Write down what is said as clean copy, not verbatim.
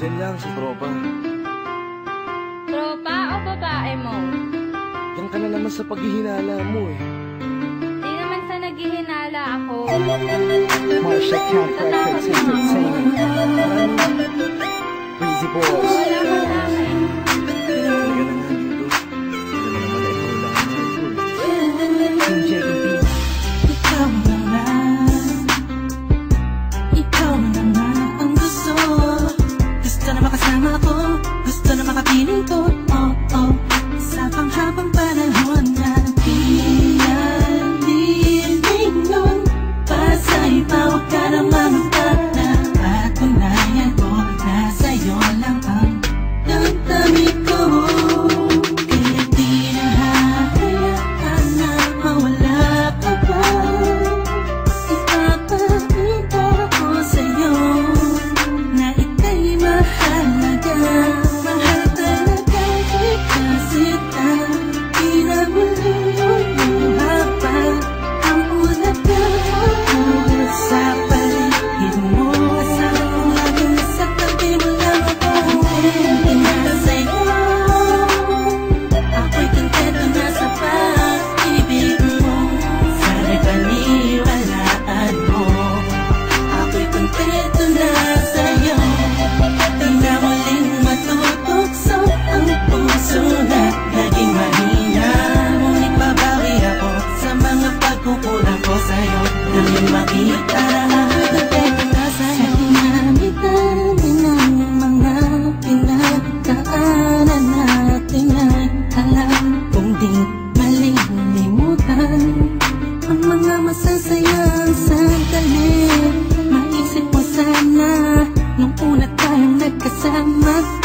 Diyan lang sa tropa. Tropa o babae mo? Yan ka na naman sa paghihinala mo eh. Di naman sa naghihinala ako. Marsha Camp Records Entertainment. Breezy Boys. Wala ka sa akin. Halika na nga dito. Hindi naman naman ikaw lang ang mahal ko eh. Team JB. Ikaw na nga. Ikaw na nga ang gusto. Gusto na makasama ko. Gusto na makapiling ko. Oh, oh. Sa panghabang panahon na pinaliling nun. Para sa iba, huwag ka na mamagana. Patunayan ko na sa'yo lang ang damdamin ko. Kaya di na hahayaan na mawala ka pa. Ipapakita ko sa'yo na ika'y mahalaga. Mahal talaga kita sita. Di na muli habang ang ulaga mo sa paligid mo. Kasama ko lagi sa tabi mo lang ako. Hindi na sa'yo. Ako'y kontento na sa pag-ibig mo. Sana'y paniwalaan mo. Ako'y kontento na sa'yo. Di na muling matutukso ang puso na naging mahina. Ngunit babawi ako sa mga pagkukulang ko sa'yo. Nanging makita na kontento na sa'yo. Sa dinami-dami ng mga pinagdaanan natin ay alam kong di malilimutan ang mga masasayang sandali. Maisip mo sana nung una tayong nagkasama.